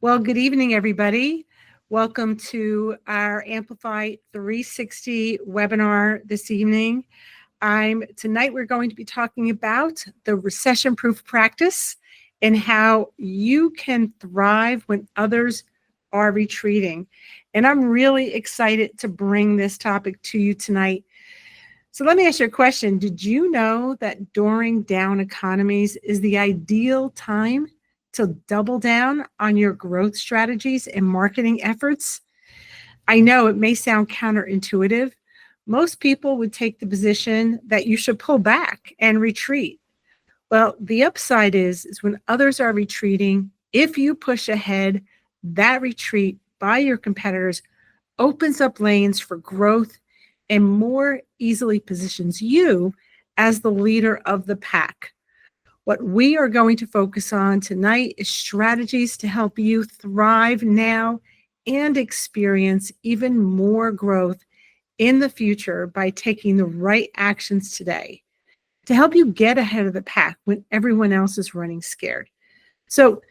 Well, good evening, everybody. Welcome to our Amplify 360 webinar this evening. Tonight we're going to be talking about the recession-proof practice and how you can thrive when others are retreating. And I'm really excited to bring this topic to you tonight. So let me ask you a question. Did you know that during down economies is the ideal time to double down on your growth strategies and marketing efforts? I know it may sound counterintuitive. Most people would take the position that you should pull back and retreat. Well, the upside is when others are retreating, if you push ahead, that retreat by your competitors opens up lanes for growth and more easily positions you as the leader of the pack. What we are going to focus on tonight is strategies to help you thrive now and experience even more growth in the future by taking the right actions today to help you get ahead of the pack when everyone else is running scared. So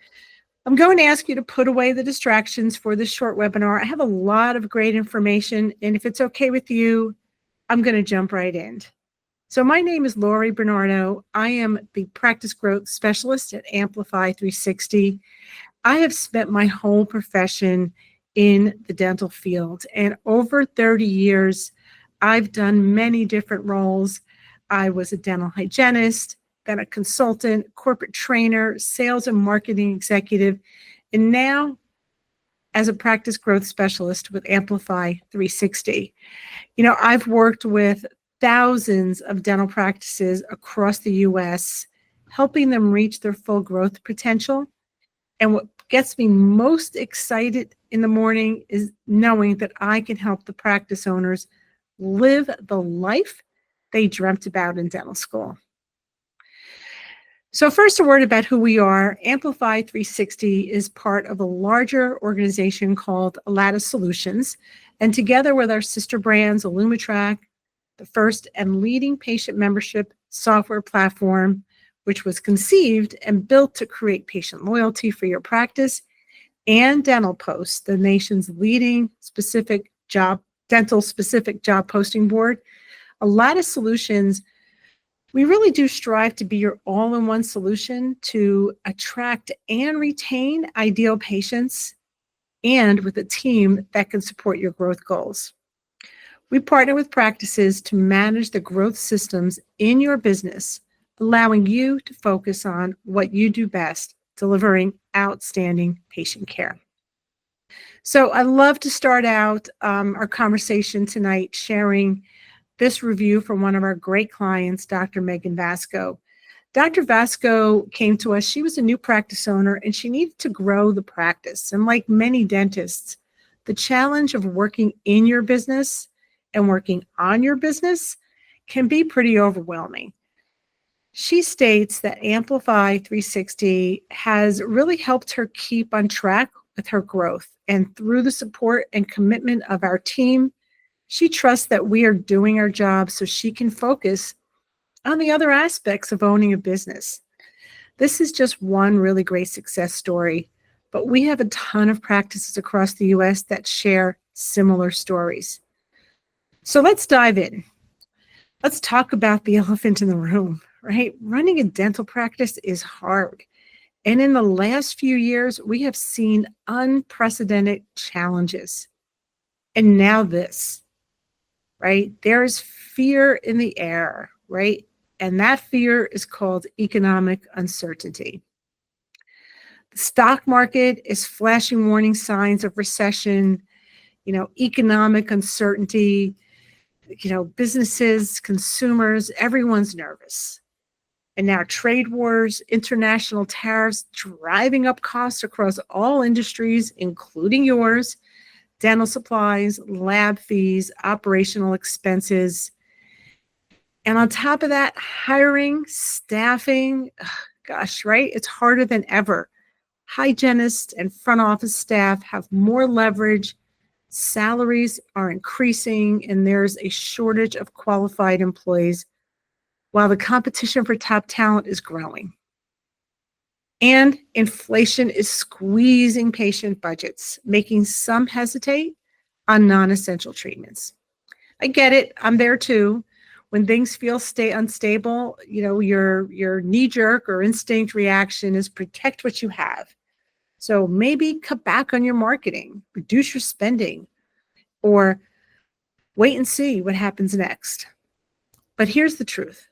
I'm going to ask you to put away the distractions for this short webinar. I have a lot of great information, and if it's okay with you, I'm going to jump right in. So my name is Lori Bernardo. I am the Practice Growth Specialist at Amplify 360. I have spent my whole profession in the dental field, and over 30 years, I've done many different roles. I was a dental hygienist, then a consultant, corporate trainer, sales and marketing executive, and now as a practice growth specialist with Amplify 360. I've worked with thousands of dental practices across the US, helping them reach their full growth potential. And what gets me most excited in the morning is knowing that I can help the practice owners live the life they dreamt about in dental school. So first, a word about who we are. Amplify 360 is part of a larger organization called Outlast Solutions, and together with our sister brands, Illumitrack, the first and leading patient membership software platform, which was conceived and built to create patient loyalty for your practice, and Dental Post, the nation's leading dental-specific job posting board. Outlast Solutions, we really do strive to be your all-in-one solution to attract and retain ideal patients, and with a team that can support your growth goals. We partner with practices to manage the growth systems in your business, allowing you to focus on what you do best, delivering outstanding patient care. So I love to start out our conversation tonight sharing this review from one of our great clients, Dr. Megan Vasco. Dr. Vasco came to us. She was a new practice owner and she needed to grow the practice. And like many dentists, the challenge of working in your business and working on your business can be pretty overwhelming. She states that Amplify 360 has really helped her keep on track with her growth. And through the support and commitment of our team, she trusts that we are doing our job so she can focus on the other aspects of owning a business. This is just one really great success story, but we have a ton of practices across the US that share similar stories. So let's dive in. Let's talk about the elephant in the room, right? Running a dental practice is hard. And in the last few years, we have seen unprecedented challenges. And now this, right? There is fear in the air, right? And that fear is called economic uncertainty. The stock market is flashing warning signs of recession, economic uncertainty, businesses, consumers, everyone's nervous. And now trade wars, international tariffs, driving up costs across all industries, including yours, dental supplies, lab fees, operational expenses. And on top of that, hiring, staffing, right? It's harder than ever. Hygienists and front office staff have more leverage. Salaries are increasing, and there's a shortage of qualified employees while the competition for top talent is growing. And inflation is squeezing patient budgets, making some hesitate on non-essential treatments. I get it. I'm there too. When things feel stay unstable, your knee-jerk or instinct reaction is protect what you have. So maybe cut back on your marketing, reduce your spending, or wait and see what happens next. But here's the truth.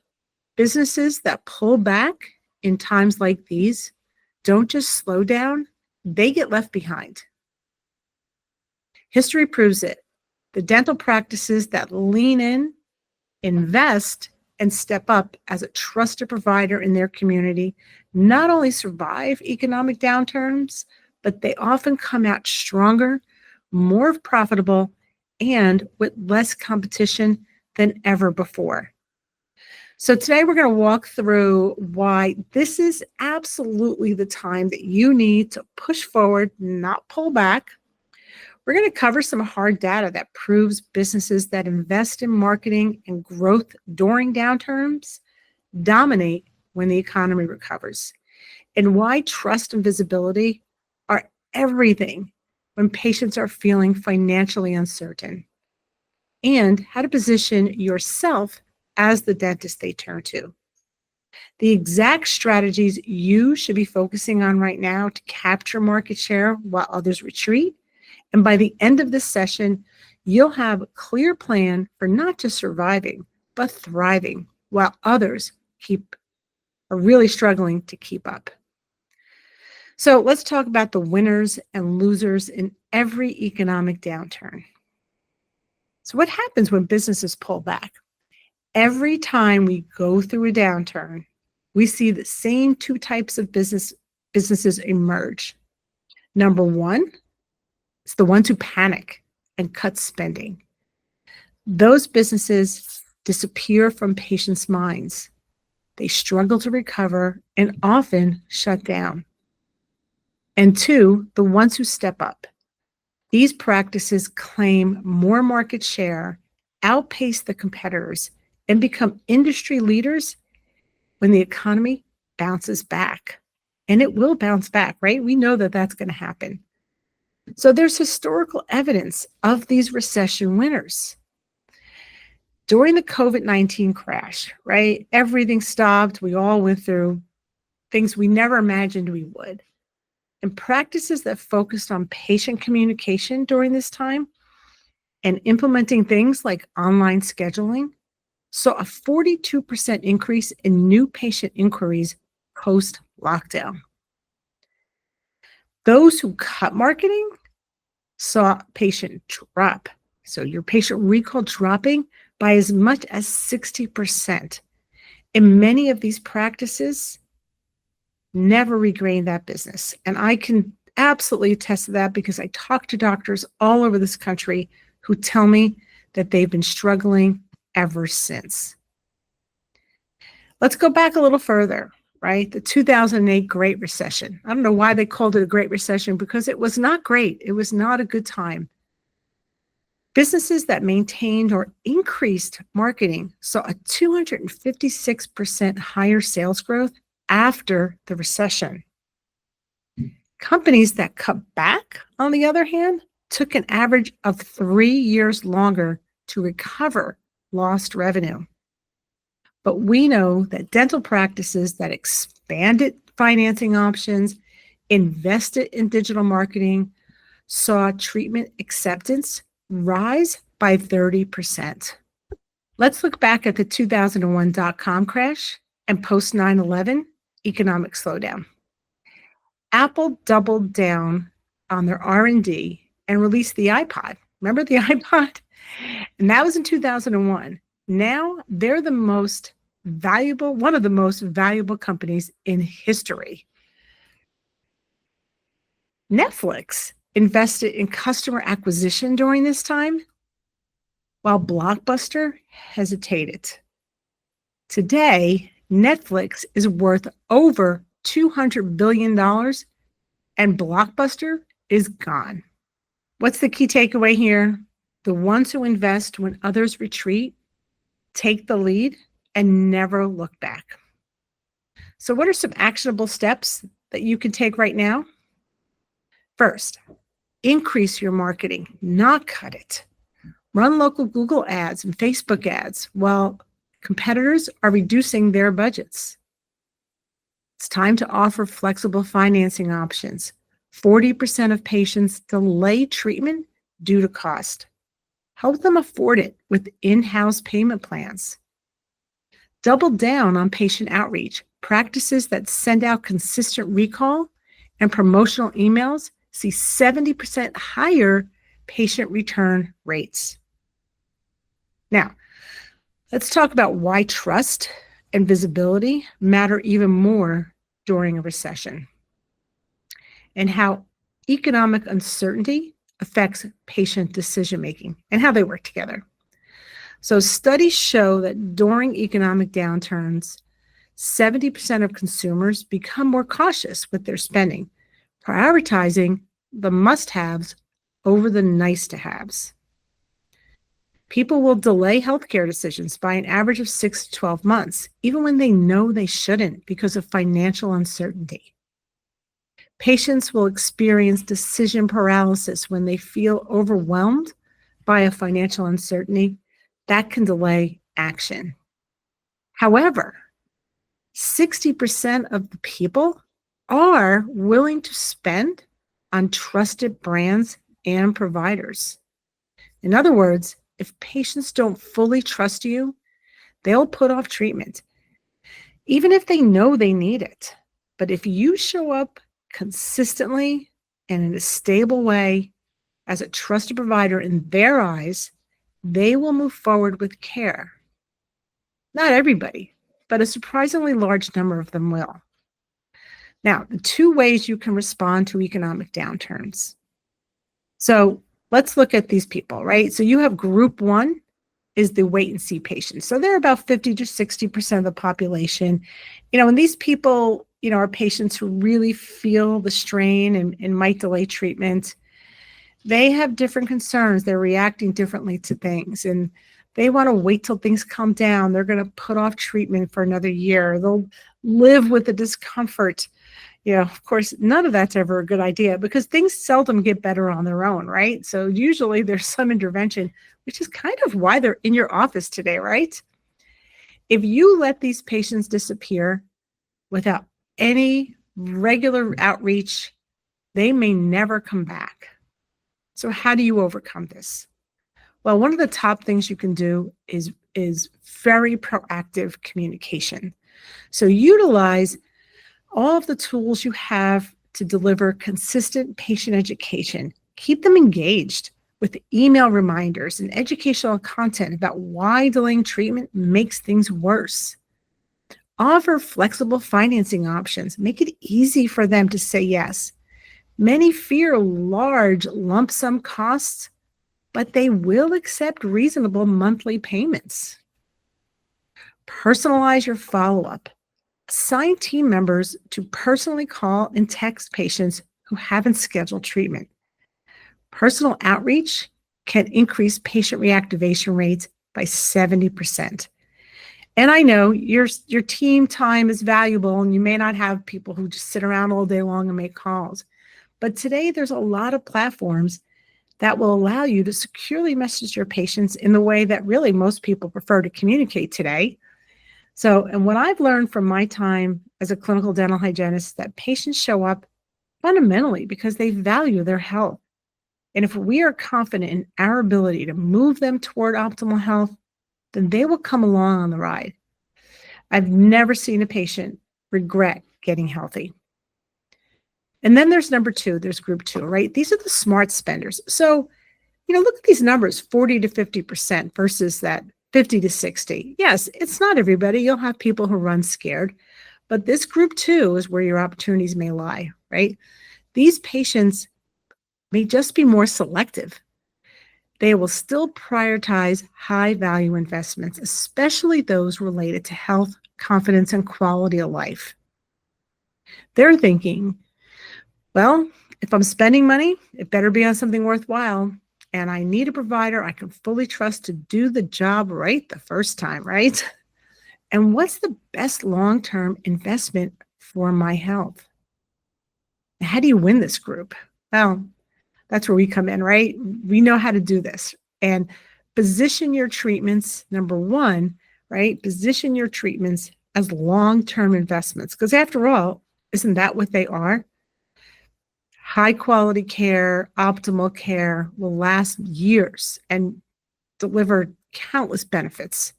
Businesses that pull back in times like these don't just slow down, they get left behind. History proves it. The dental practices that lean in, invest, and step up as a trusted provider in their community not only survive economic downturns, but they often come out stronger, more profitable, and with less competition than ever before. So today we're going to walk through why this is absolutely the time that you need to push forward, not pull back. We're going to cover some hard data that proves businesses that invest in marketing and growth during downturns dominate when the economy recovers, and why trust and visibility are everything when patients are feeling financially uncertain, and how to position yourself as the dentist they turn to. The exact strategies you should be focusing on right now to capture market share while others retreat. And by the end of this session, you'll have a clear plan for not just surviving, but thriving while others are really struggling to keep up. So let's talk about the winners and losers in every economic downturn. So what happens when businesses pull back? Every time we go through a downturn, we see the same two types of businesses emerge. Number one, it's the ones who panic and cut spending. Those businesses disappear from patients' minds. They struggle to recover and often shut down. And two, the ones who step up. These practices claim more market share, outpace the competitors, and become industry leaders when the economy bounces back. And it will bounce back, right? We know that that's going to happen. So there's historical evidence of these recession winners. During the COVID-19 crash, right? Everything stopped. We all went through things we never imagined we would. And practices that focused on patient communication during this time and implementing things like online scheduling saw a 42% increase in new patient inquiries post-lockdown. Those who cut marketing saw patient drop. So your patient recall dropping by as much as 60%. And many of these practices never regained that business. And I can absolutely attest to that because I talk to doctors all over this country who tell me that they've been struggling ever since. Let's go back a little further, right? The 2008 Great Recession. I don't know why they called it a Great Recession because it was not great. It was not a good time. Businesses that maintained or increased marketing saw a 256% higher sales growth after the recession. Companies that cut back, on the other hand, took an average of 3 years longer to recover lost revenue. But we know that dental practices that expanded financing options, invested in digital marketing, saw treatment acceptance rise by 30%. Let's look back at the 2001 dot-com crash and post 9/11 economic slowdown. Apple doubled down on their R&D and released the iPod. Remember the iPod? And that was in 2001. Now they're one of the most valuable companies in history. Netflix invested in customer acquisition during this time, while Blockbuster hesitated. Today, Netflix is worth over $200 billion, and Blockbuster is gone. What's the key takeaway here? The ones who invest when others retreat, take the lead, and never look back. So what are some actionable steps that you can take right now? First, increase your marketing, not cut it. Run local Google ads and Facebook ads while competitors are reducing their budgets. It's time to offer flexible financing options. 40% of patients delay treatment due to cost. Help them afford it with in-house payment plans. Double down on patient outreach. Practices that send out consistent recall and promotional emails see 70% higher patient return rates. Now, let's talk about why trust and visibility matter even more during a recession, and how economic uncertainty affects patient decision-making and how they work together. So studies show that during economic downturns, 70% of consumers become more cautious with their spending, prioritizing the must-haves over the nice-to-haves. People will delay healthcare decisions by an average of 6 to 12 months, even when they know they shouldn't because of financial uncertainty. Patients will experience decision paralysis when they feel overwhelmed by a financial uncertainty that can delay action. However, 60% of the people are willing to spend on trusted brands and providers. In other words, if patients don't fully trust you, they'll put off treatment, even if they know they need it. But if you show up consistently and in a stable way as a trusted provider in their eyes, they will move forward with care. Not everybody, but a surprisingly large number of them will. Now, the two ways you can respond to economic downturns. So let's look at these people, right? So you have group one is the wait and see patients. So they're about 50 to 60% of the population. And these people, are patients who really feel the strain and might delay treatment. They have different concerns. They're reacting differently to things, and they want to wait till things calm down. They're going to put off treatment for another year. They'll live with the discomfort. Of course, none of that's ever a good idea because things seldom get better on their own, right? So usually there's some intervention, which is kind of why they're in your office today, right? If you let these patients disappear without any regular outreach, they may never come back. So how do you overcome this? Well, one of the top things you can do is very proactive communication. So utilize all of the tools you have to deliver consistent patient education. Keep them engaged with email reminders and educational content about why delaying treatment makes things worse. Offer flexible financing options. Make it easy for them to say yes. Many fear large lump sum costs, but they will accept reasonable monthly payments. Personalize your follow-up. Assign team members to personally call and text patients who haven't scheduled treatment. Personal outreach can increase patient reactivation rates by 70%. And I know your team time is valuable, and you may not have people who just sit around all day long and make calls. But today, there's a lot of platforms that will allow you to securely message your patients in the way that really most people prefer to communicate today. So, and what I've learned from my time as a clinical dental hygienist, that patients show up fundamentally because they value their health. And if we are confident in our ability to move them toward optimal health, then they will come along on the ride. I've never seen a patient regret getting healthy. And then there's number two, there's group two, right? These are the smart spenders. So, look at these numbers, 40 to 50% versus that 50 to 60. Yes, it's not everybody. You'll have people who run scared, but this group two is where your opportunities may lie, right? These patients may just be more selective. They will still prioritize high-value investments, especially those related to health, confidence, and quality of life. They're thinking, well, if I'm spending money, it better be on something worthwhile, and I need a provider I can fully trust to do the job right the first time, right? And what's the best long-term investment for my health? How do you win this group? Well, that's where we come in, right? We know how to do this. And position your treatments, number one, right? Position your treatments as long-term investments. Because after all, isn't that what they are? High quality care, optimal care will last years and deliver countless benefits.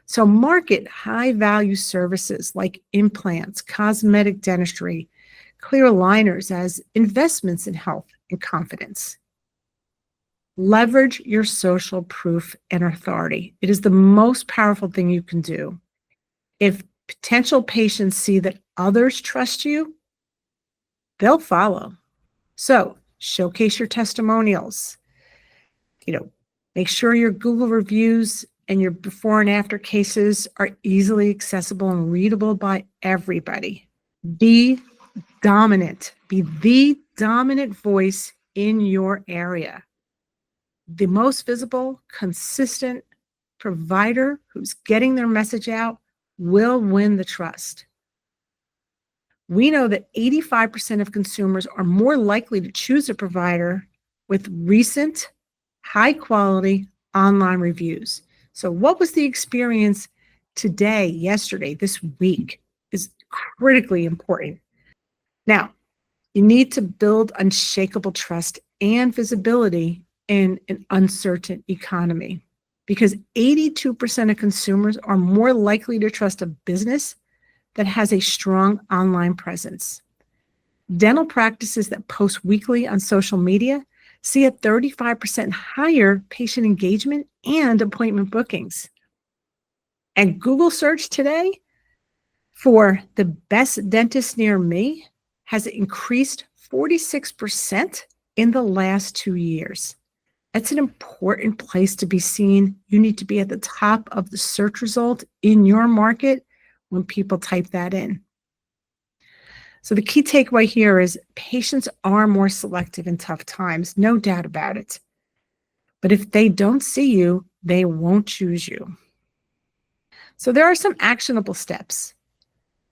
So market high value services like implants, cosmetic dentistry, clear aligners as investments in health and confidence. Leverage your social proof and authority. It is the most powerful thing you can do. If potential patients see that others trust you, they'll follow. So showcase your testimonials. Make sure your Google reviews and your before and after cases are easily accessible and readable by everybody. Be dominant. Be the dominant voice in your area. The most visible, consistent provider who's getting their message out will win the trust. We know that 85% of consumers are more likely to choose a provider with recent, high quality online reviews. So, what was the experience today, yesterday, this week is critically important. Now, you need to build unshakable trust and visibility in an uncertain economy because 82% of consumers are more likely to trust a business that has a strong online presence. Dental practices that post weekly on social media see a 35% higher patient engagement and appointment bookings. And Google search today for the best dentist near me has increased 46% in the last 2 years. That's an important place to be seen. You need to be at the top of the search result in your market when people type that in. So the key takeaway here is patients are more selective in tough times, no doubt about it. But if they don't see you, they won't choose you. So there are some actionable steps.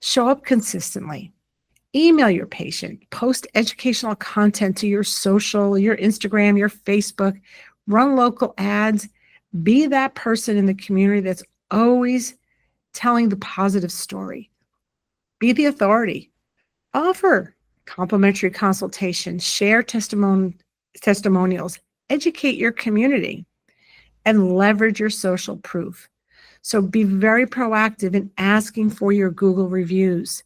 Show up consistently. Email your patient. Post educational content to your social, your Instagram, your Facebook. Run local ads. Be that person in the community that's always telling the positive story. Be the authority. Offer complimentary consultation. Share testimonials. Educate your community. And leverage your social proof. So be very proactive in asking for your Google reviews,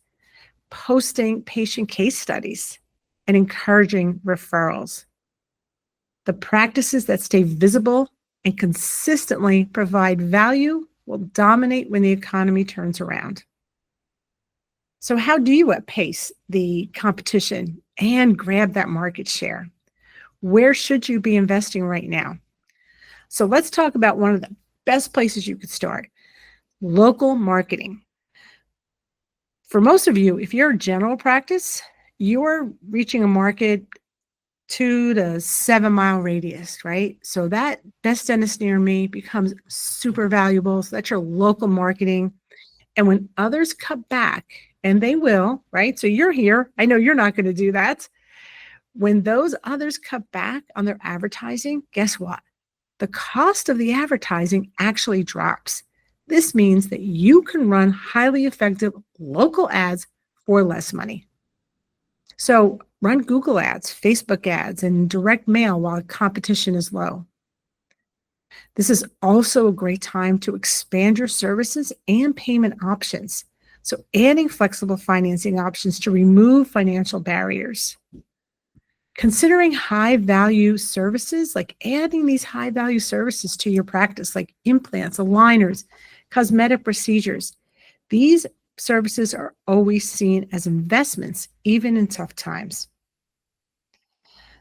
posting patient case studies, and encouraging referrals. The practices that stay visible and consistently provide value will dominate when the economy turns around. So how do you outpace the competition and grab that market share? Where should you be investing right now? So let's talk about one of the best places you could start, local marketing. For most of you, if you're a general practice, you're reaching a market 2 to 7 mile radius, right? So that best dentist near me becomes super valuable. So that's your local marketing. And when others cut back, and they will, right? So you're here. I know you're not going to do that. When those others cut back on their advertising, guess what? The cost of the advertising actually drops. This means that you can run highly effective local ads for less money. So run Google ads, Facebook ads, and direct mail while competition is low. This is also a great time to expand your services and payment options. So adding flexible financing options to remove financial barriers. Considering high value services, like adding these high value services to your practice, like implants, aligners, cosmetic procedures. These services are always seen as investments, even in tough times.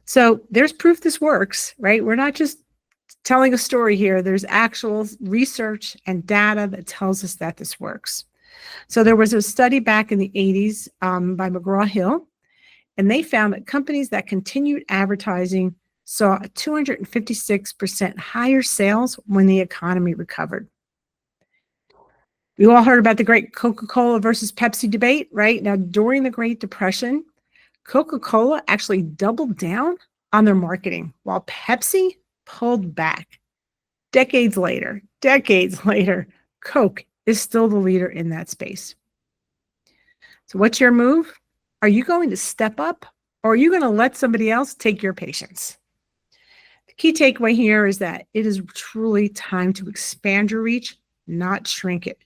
So there's proof this works, right? We're not just telling a story here. There's actual research and data that tells us that this works. So there was a study back in the 80s by McGraw-Hill, and they found that companies that continued advertising saw a 256% higher sales when the economy recovered. We all heard about the great Coca-Cola versus Pepsi debate, right? Now, during the Great Depression, Coca-Cola actually doubled down on their marketing while Pepsi pulled back. Decades later, Coke is still the leader in that space. So what's your move? Are you going to step up, or are you going to let somebody else take your patients? The key takeaway here is that it is truly time to expand your reach, not shrink it.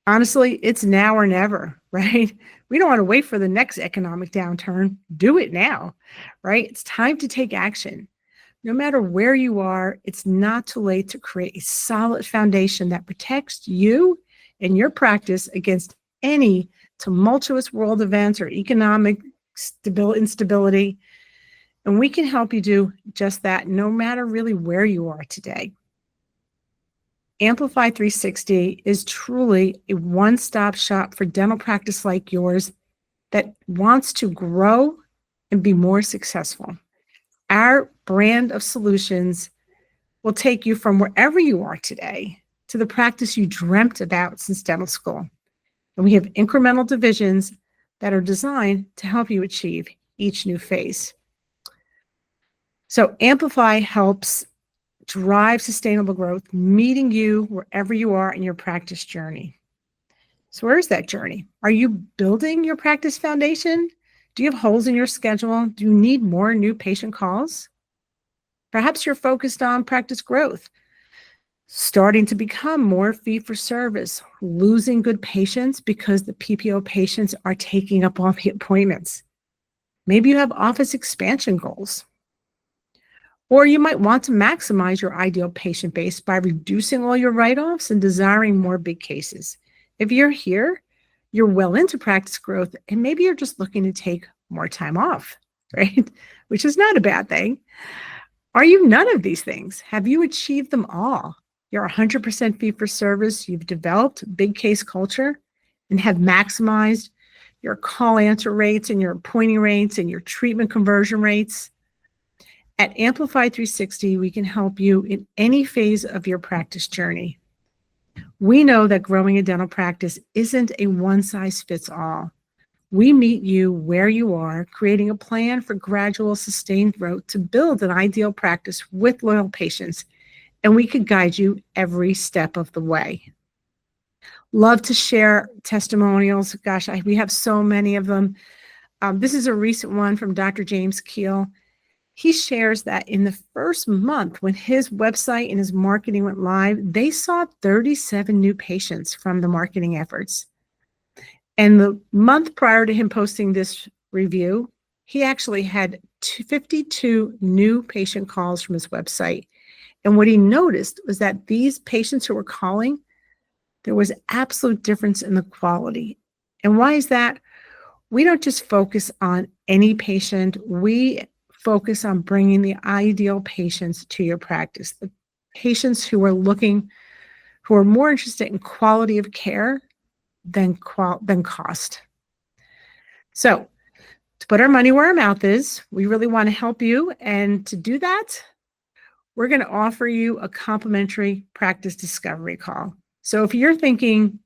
Honestly, it's now or never, right? We don't want to wait for the next economic downturn. Do it now, right? It's time to take action. No matter where you are, it's not too late to create a solid foundation that protects you and your practice against any tumultuous world events or economic instability. And we can help you do just that, no matter really where you are today. Amplify 360 is truly a one-stop shop for dental practice like yours that wants to grow and be more successful. Our brand of solutions will take you from wherever you are today to the practice you dreamt about since dental school. And we have incremental divisions that are designed to help you achieve each new phase. So Amplify helps drive sustainable growth, meeting you wherever you are in your practice journey. So where is that journey? Are you building your practice foundation? Do you have holes in your schedule? Do you need more new patient calls? Perhaps you're focused on practice growth, starting to become more fee-for-service, losing good patients because the PPO patients are taking up all the appointments. Maybe you have office expansion goals. Or you might want to maximize your ideal patient base by reducing all your write-offs and desiring more big cases. If you're here, you're well into practice growth, and maybe you're just looking to take more time off, right? Which is not a bad thing. Are you none of these things? Have you achieved them all? You're 100% fee-for-service. You've developed big case culture and have maximized your call answer rates and your appointing rates and your treatment conversion rates. At Amplify 360, we can help you in any phase of your practice journey. We know that growing a dental practice isn't a one-size-fits-all. We meet you where you are, creating a plan for gradual, sustained growth to build an ideal practice with loyal patients, and we could guide you every step of the way. Love to share testimonials. Gosh, we have so many of them. This is a recent one from Dr. James Keel. He shares that in the first month when his website and his marketing went live, they saw 37 new patients from the marketing efforts. And the month prior to him posting this review, he actually had 52 new patient calls from his website. And what he noticed was that these patients who were calling, there was absolute difference in the quality. And why is that? We don't just focus on any patient. We focus on bringing the ideal patients to your practice, the patients who are more interested in quality of care than cost. So to put our money where our mouth is, we really want to help you. And to do that, we're going to offer you a complimentary practice discovery call. So if you're thinking,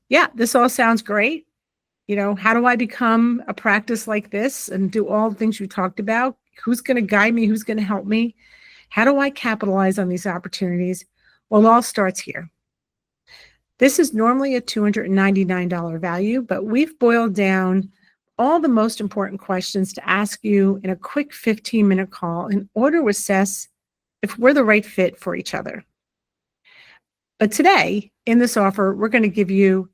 yeah, this all sounds great, how do I become a practice like this and do all the things you talked about? Who's going to guide me? Who's going to help me? How do I capitalize on these opportunities? Well, it all starts here. This is normally a $299 value, but we've boiled down all the most important questions to ask you in a quick 15-minute call in order to assess if we're the right fit for each other. But today, in this offer, we're going to give you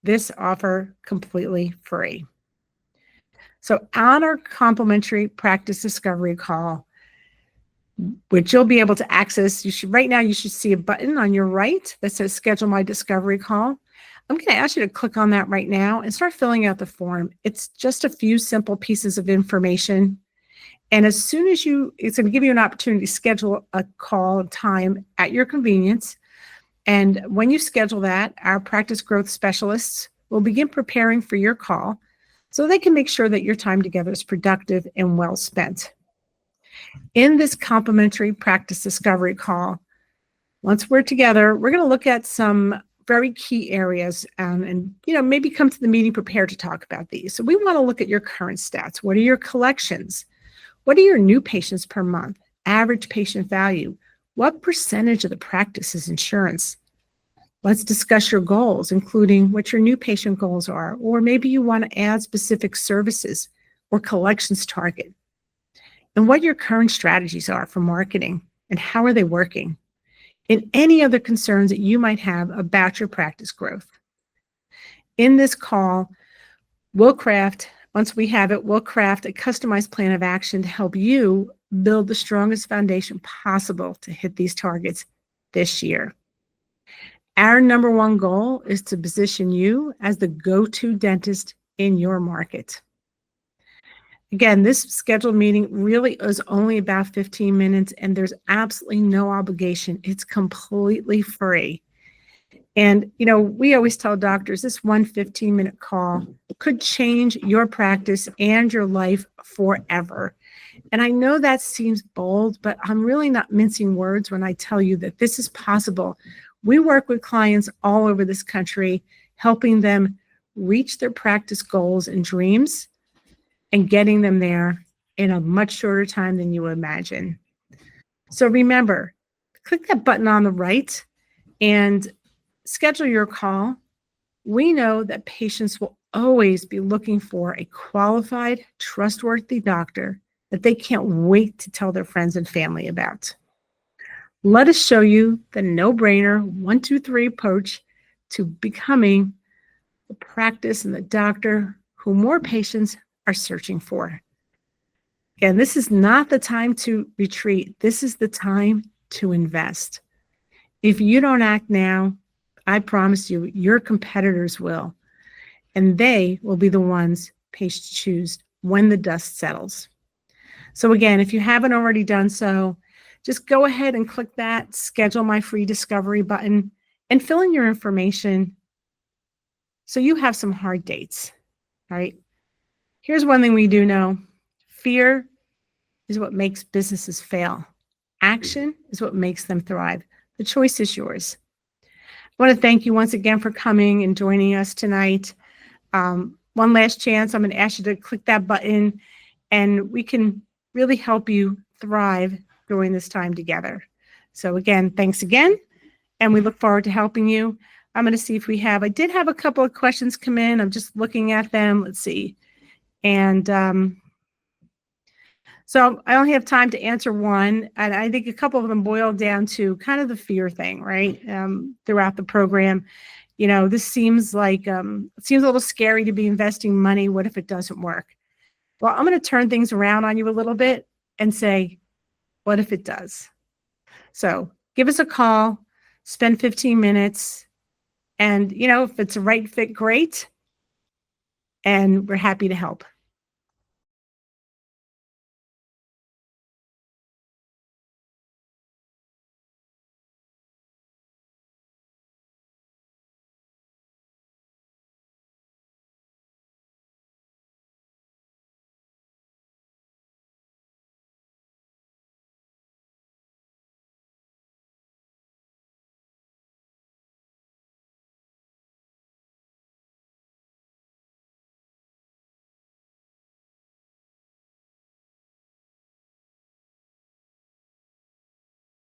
this offer completely free. So on our complimentary practice discovery call, which you'll be able to access, you should see a button on your right that says schedule my discovery call. I'm going to ask you to click on that right now and start filling out the form. It's just a few simple pieces of information. And as soon as it's going to give you an opportunity to schedule a call time at your convenience. And when you schedule that, our practice growth specialists will begin preparing for your call so they can make sure that your time together is productive and well spent. In this complimentary practice discovery call, once we're together, we're going to look at some very key areas, and maybe come to the meeting prepared to talk about these. So we want to look at your current stats. What are your collections? What are your new patients per month? Average patient value? What percentage of the practice is insurance? Let's discuss your goals, including what your new patient goals are, or maybe you want to add specific services or collections target, and what your current strategies are for marketing and how are they working, and any other concerns that you might have about your practice growth. In this call, once we have it, we'll craft a customized plan of action to help you build the strongest foundation possible to hit these targets this year. Our number one goal is to position you as the go-to dentist in your market. Again, this scheduled meeting really is only about 15 minutes, and there's absolutely no obligation. It's completely free. And, we always tell doctors this one 15-minute call could change your practice and your life forever. And I know that seems bold, but I'm really not mincing words when I tell you that this is possible. We work with clients all over this country, helping them reach their practice goals and dreams and getting them there in a much shorter time than you imagine. So remember, click that button on the right and schedule your call. We know that patients will always be looking for a qualified, trustworthy doctor that they can't wait to tell their friends and family about. Let us show you the no-brainer 1, 2, 3 approach to becoming the practice and the doctor who more patients are searching for. Again, this is not the time to retreat. This is the time to invest. If you don't act now, I promise you, your competitors will, and they will be the ones patients choose when the dust settles. So again, if you haven't already done so, just go ahead and click that schedule my free discovery button and fill in your information so you have some hard dates, right? Here's one thing we do know. Fear is what makes businesses fail. Action is what makes them thrive. The choice is yours. I want to thank you once again for coming and joining us tonight. One last chance, I'm going to ask you to click that button and we can really help you thrive during this time together. So again, thanks again, and we look forward to helping you. I'm going to see if I did have a couple of questions come in. I'm just looking at them. Let's see. And so I only have time to answer one, and I think a couple of them boil down to kind of the fear thing, right? Throughout the program, this seems like it seems a little scary to be investing money. What if it doesn't work? Well, I'm going to turn things around on you a little bit and say, what if it does? So give us a call, spend 15 minutes, and if it's a right fit, great, and we're happy to help.